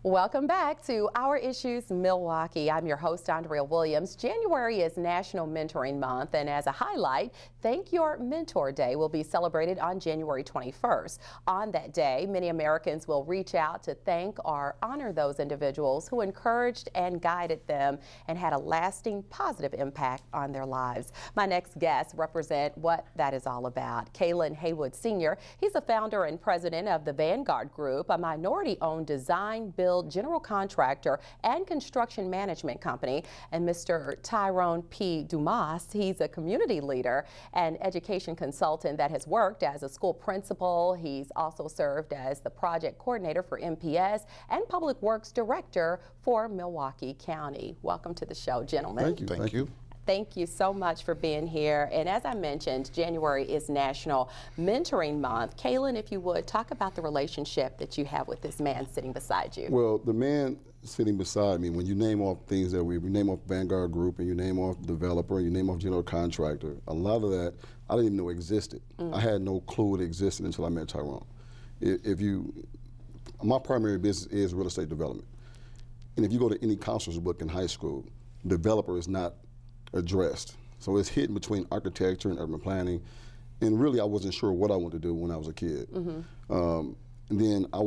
Welcome back to Our Issues Milwaukee. I'm your host, Andrea Williams. January is National Mentoring Month, and as a highlight, Thank Your Mentor Day will be celebrated on January 21st. On that day, many Americans will reach out to thank or honor those individuals who encouraged and guided them and had a lasting positive impact on their lives. My next guests represent what that is all about. Kalan Haywood Sr., he's the founder and president of the Vanguard Group, a minority-owned design, build, general contractor and construction management company. And Mr. Tyrone P. Dumas, he's a community leader and education consultant that has worked as a school principal. He's also served as the project coordinator for MPS and public works director for Milwaukee County. Welcome to the show, gentlemen. Thank you. Thank you. Thank you so much for being here. And as I mentioned, January is National Mentoring Month. Kalan, if you would, talk about the relationship that you have with this man sitting beside you. Well, the man sitting beside me, when you name off things that we name off Vanguard Group and you name off developer, you name off general contractor, a lot of that I didn't even know existed. I had no clue it existed until I met Tyrone. My primary business is real estate development. And if you go to any counselor's book in high school, developer is not addressed. So it's hidden between architecture and urban planning. And really, I wasn't sure what I wanted to do when I was a kid. And then I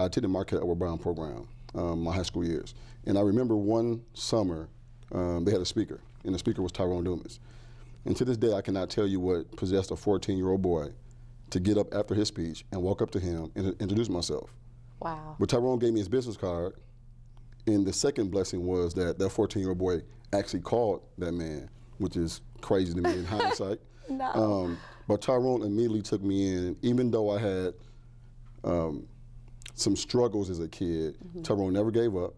attended Marquette Edward Brown program my high school years. And I remember one summer, they had a speaker, and the speaker was Tyrone Dumas. And to this day, I cannot tell you what possessed a 14-year-old boy to get up after his speech and walk up to him and introduce myself. Wow. But Tyrone gave me his business card, and the second blessing was that 14-year-old boy actually called that man, which is crazy to me in hindsight. No. But Tyrone immediately took me in, and even though I had some struggles as a kid, Tyrone never gave up,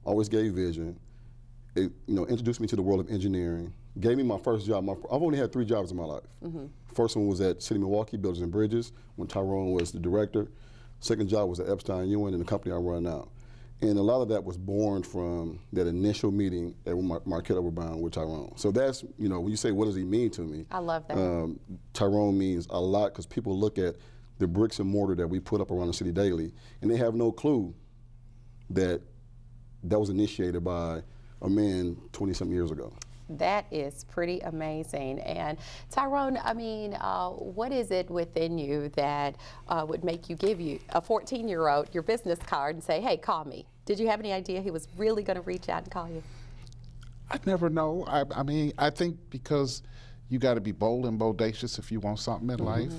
always gave vision. It, introduced me to the world of engineering, gave me my first job. I've only had 3 jobs in my life. First one was at City Milwaukee, Buildings and Bridges, when Tyrone was the director. Second job was at Epstein Ewing in the company I run now. And a lot of that was born from that initial meeting at Marquette Edward Brown with Tyrone. So that's, when you say, what does he mean to me? I love that. Tyrone means a lot because people look at the bricks and mortar that we put up around the city daily, and they have no clue that that was initiated by a man 20-something years ago. That is pretty amazing. And Tyrone, what is it within you that would make you give you a 14-year-old your business card and say, hey, call me? Did you have any idea he was really going to reach out and call you? I never know. I think because you got to be bold and bodacious if you want something in life.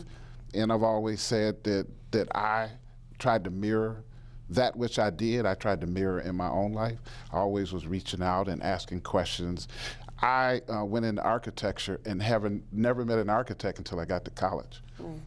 And I've always said that I tried to mirror that which I did. I tried to mirror in my own life. I always was reaching out and asking questions. I went into architecture and never met an architect until I got to college.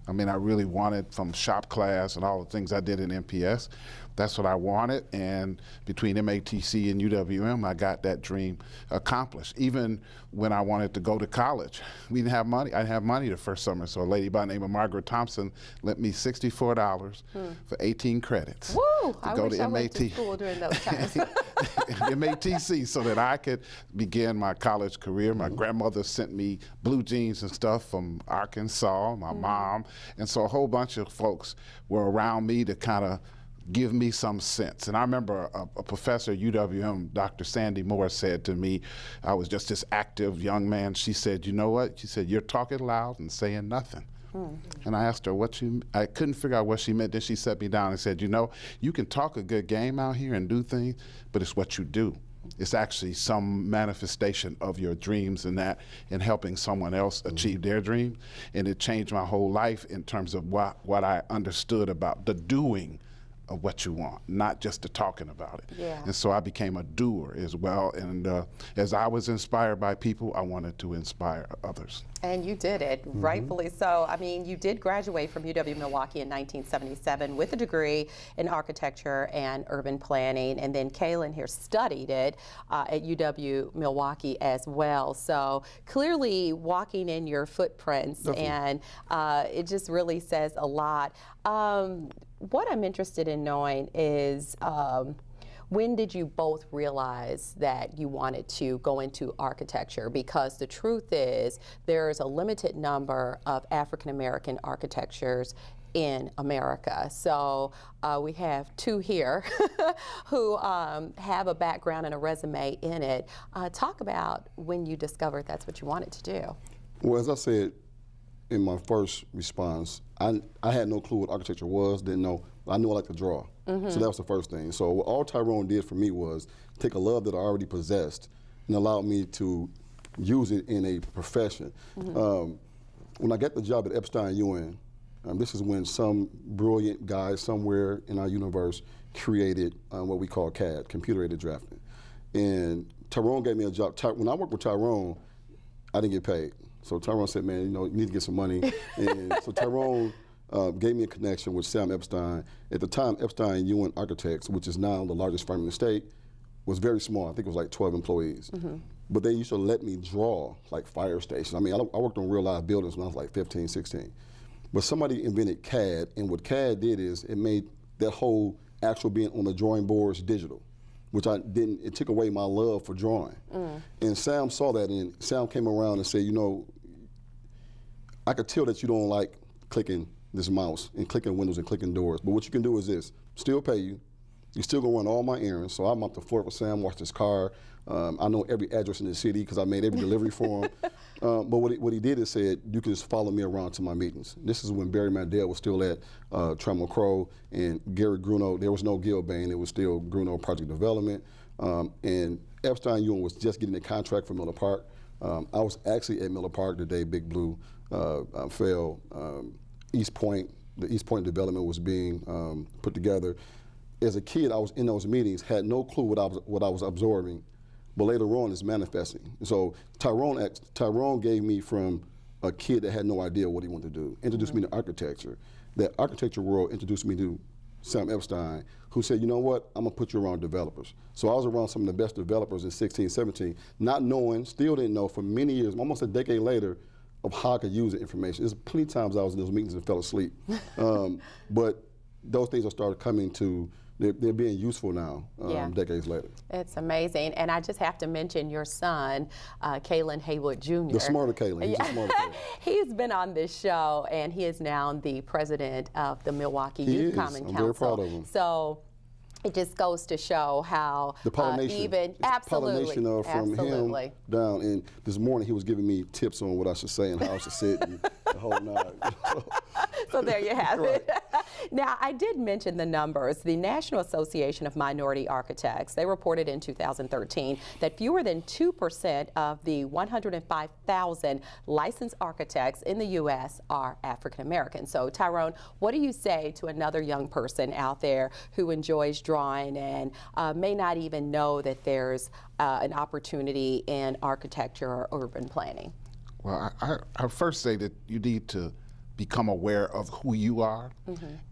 I really wanted, from shop class and all the things I did in MPS, that's what I wanted. And between MATC and UWM, I got that dream accomplished. Even when I wanted to go to college, we didn't have money. I didn't have money the first summer, so a lady by the name of Margaret Thompson lent me $64 for 18 credits. Woo! To go to MAT. Went to school during those times. MATC, so that I could begin my college career. My grandmother sent me blue jeans and stuff from Arkansas, my mom, and so a whole bunch of folks were around me to kind of give me some sense. And I remember a professor at UWM, Dr. Sandy Moore, said to me, I was just this active young man, she said, you know what? She said, you're talking loud and saying nothing. And I asked her I couldn't figure out what she meant. Then she set me down and said, you can talk a good game out here and do things, but it's what you do. It's actually some manifestation of your dreams and helping someone else achieve their dream. And it changed my whole life in terms of what I understood about the doing of what you want, not just the talking about it. Yeah. And so I became a doer as well. And as I was inspired by people, I wanted to inspire others. And you did it, rightfully so. You did graduate from UW-Milwaukee in 1977 with a degree in architecture and urban planning, and then Kalan here studied it at UW-Milwaukee as well. So clearly walking in your footprints, and it just really says a lot. What I'm interested in knowing is, when did you both realize that you wanted to go into architecture? Because the truth is, there's a limited number of African American architects in America. So we have two here who have a background and a resume in it. Talk about when you discovered that's what you wanted to do. Well, as I said in my first response, I had no clue what architecture was, didn't know. I knew I liked to draw. So that was the first thing. So what all Tyrone did for me was take a love that I already possessed and allowed me to use it in a profession. When I got the job at Epstein-Ewing, this is when some brilliant guy somewhere in our universe created what we call CAD, computer-aided drafting. And Tyrone gave me a job. When I worked with Tyrone, I didn't get paid. So Tyrone said, man, you need to get some money. And so Tyrone gave me a connection with Sam Epstein. At the time, Epstein-Ewing Architects, which is now the largest firm in the state, was very small. I think it was like 12 employees. But they used to let me draw like fire stations. I mean, I worked on real live buildings when I was like 15, 16. But somebody invented CAD, and what CAD did is it made that whole actual being on the drawing boards digital, which it took away my love for drawing. And Sam saw that, and Sam came around and said, I could tell that you don't like clicking this mouse and clicking windows and clicking doors, but what you can do is this, still pay you, you're still gonna run all my errands. So I'm up to Fort with Sam, watch his car. I know every address in the city because I made every delivery for him. But what he did is said, you can just follow me around to my meetings. This is when Barry Mandel was still at Trammell Crow and Gary Grunow. There was no Gilbane, it was still Grunow Project Development. And Epstein-Ewing was just getting a contract for Miller Park. I was actually at Miller Park the day Big Blue fell. East Point, the East Point development was being put together. As a kid, I was in those meetings, had no clue what I was absorbing, but later on it's manifesting. So Tyrone gave me from a kid that had no idea what he wanted to do, introduced me to architecture. That architecture world introduced me to Sam Epstein, who said, you know what, I'm gonna put you around developers. So I was around some of the best developers in 16, 17, not knowing, still didn't know for many years, almost a decade later, of how I could use the information. There's plenty of times I was in those meetings and fell asleep. But those things have started coming to, they're being useful now, decades later. It's amazing. And I just have to mention your son, Kalan Haywood Jr. The smarter Kalan, he's the smarter Kalan. He's been on this show, and he is now the president of the Milwaukee Youth Common Council. I'm very proud of him. So it just goes to show how the pollination, absolutely, from him down. And this morning he was giving me tips on what I should say and how I should sit and the whole nine. So there you have it. Now, I did mention the numbers. The National Association of Minority Architects, they reported in 2013 that fewer than 2% of the 105,000 licensed architects in the U.S. are African American. So, Tyrone, what do you say to another young person out there who enjoys drawing and may not even know that there's an opportunity in architecture or urban planning? Well, I first say that you need to become aware of who you are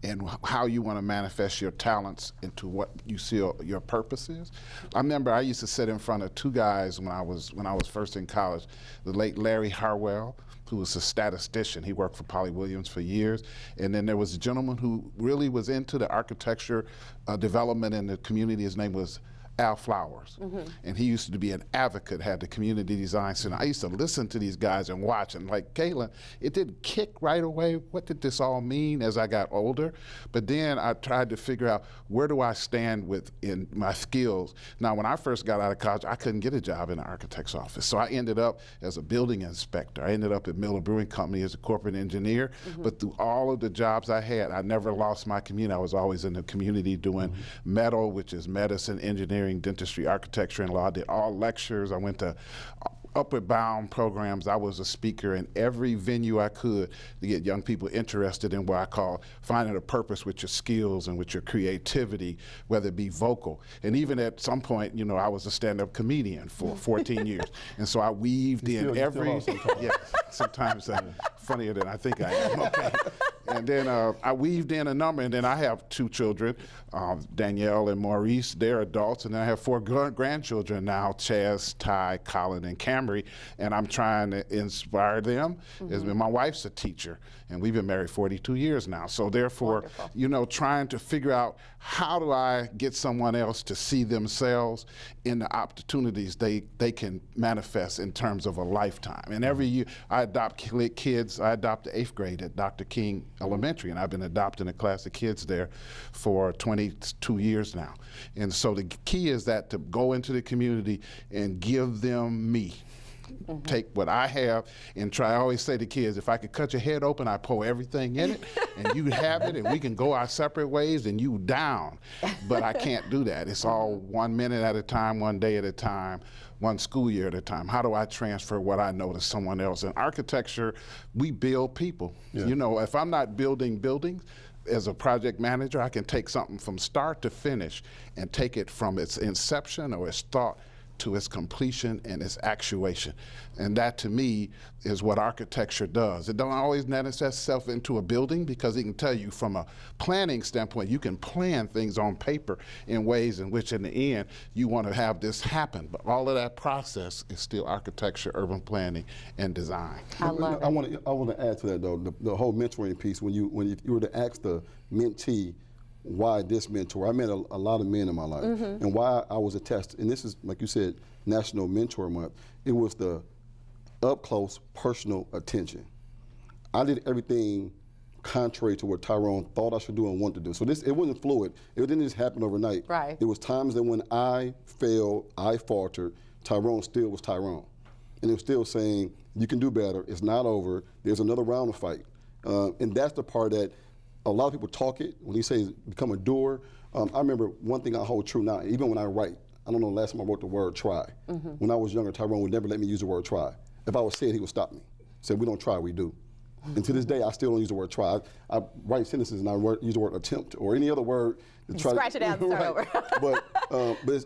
and how you want to manifest your talents into what you see your purpose is. I remember I used to sit in front of two guys when I was first in college. The late Larry Harwell, who was a statistician. He worked for Polly Williams for years. And then there was a gentleman who really was into the architecture development in the community. His name was Al Flowers. And he used to be an advocate, had the community design center. I used to listen to these guys and watch, and like Kalan, it didn't kick right away. What did this all mean as I got older? But then I tried to figure out, where do I stand in my skills? Now, when I first got out of college, I couldn't get a job in an architect's office. So I ended up as a building inspector. I ended up at Miller Brewing Company as a corporate engineer. But through all of the jobs I had, I never lost my community. I was always in the community doing MEDAL, which is medicine, engineering, dentistry, architecture, and law. I did all lectures. I went to upward bound programs. I was a speaker in every venue I could to get young people interested in what I call finding a purpose with your skills and with your creativity, whether it be vocal. And even at some point, I was a stand-up comedian for 14 years. And so I weaved in every, sometimes funnier than I think I am, okay. And then I weaved in a number, and then I have two children, Danielle and Maurice. They're adults, and then I have 4 grandchildren now, Chaz, Ty, Colin, and Camry, and I'm trying to inspire them. My wife's a teacher, and we've been married 42 years now. So therefore, trying to figure out, how do I get someone else to see themselves in the opportunities they can manifest in terms of a lifetime. And every year I adopt kids. I adopt the 8th grade at Dr. King Elementary, and I've been adopting a class of kids there for 22 years now. And so the key is that to go into the community and give them me. Take what I have and try. I always say to kids, if I could cut your head open, I pour everything in it, and you have it, and we can go our separate ways, and you down. But I can't do that. It's all 1 minute at a time, 1 day at a time, 1 school year at a time. How do I transfer what I know to someone else? In architecture, we build people. Yeah. You know, if I'm not building buildings, as a project manager, I can take something from start to finish and take it from its inception or its thought to its completion and its actuation. And that, to me, is what architecture does. It don't always manifest itself into a building, because it can tell you from a planning standpoint, you can plan things on paper in ways in which in the end you want to have this happen. But all of that process is still architecture, urban planning, and design. I love it. I want to add to that, though, the whole mentoring piece. When you were to ask the mentee, why this mentor? I met a lot of men in my life, and why I was attached. And this is, like you said, National Mentor Month. It was the up close, personal attention. I did everything contrary to what Tyrone thought I should do and wanted to do. So it wasn't fluid. It didn't just happen overnight. Right. It was times that when I failed, I faltered, Tyrone still was Tyrone, and it was still saying, "You can do better. It's not over. There's another round to fight." And that's the part that a lot of people talk it. When he says become a doer, I remember one thing I hold true now, even when I write. I don't know the last time I wrote the word try. When I was younger, Tyrone would never let me use the word try. If I was said, he would stop me. Said, "We don't try, we do." And to this day, I still don't use the word try. I write sentences and I use the word attempt or any other word to try. Scratch it out and start over. But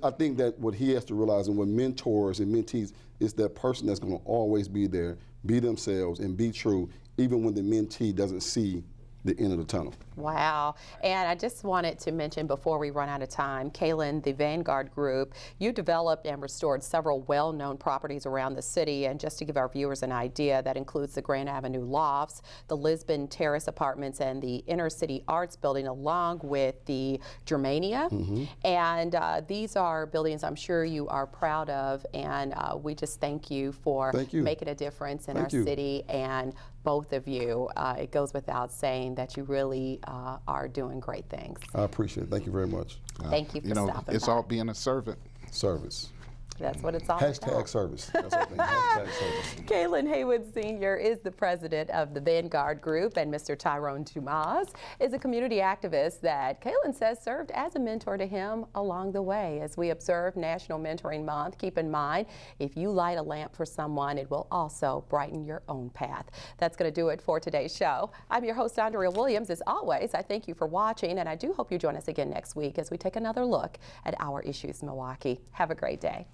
I think that what he has to realize, and what mentors and mentees, is that person that's going to always be there, be themselves, and be true, even when the mentee doesn't see the end of the tunnel. Wow. And I just wanted to mention before we run out of time, Kalan, the Vanguard Group, you developed and restored several well-known properties around the city. And just to give our viewers an idea, that includes the Grand Avenue Lofts, the Lisbon Terrace Apartments, and the Inner City Arts Building, along with the Germania. And these are buildings I'm sure you are proud of. And we just thank you for making a difference in our city. And both of you, it goes without saying that you really are doing great things. I appreciate it. Thank you very much. Thank you for stopping it's by. all being a servant. Service. That's what it's all Hashtag about. service. That's what I think. Hashtag service. Kalan Haywood Sr. is the president of the Vanguard Group, and Mr. Tyrone Dumas is a community activist that Kalan says served as a mentor to him along the way. As we observe National Mentoring Month, keep in mind, if you light a lamp for someone, it will also brighten your own path. That's going to do it for today's show. I'm your host, Andrea Williams. As always, I thank you for watching, and I do hope you join us again next week as we take another look at our issues in Milwaukee. Have a great day.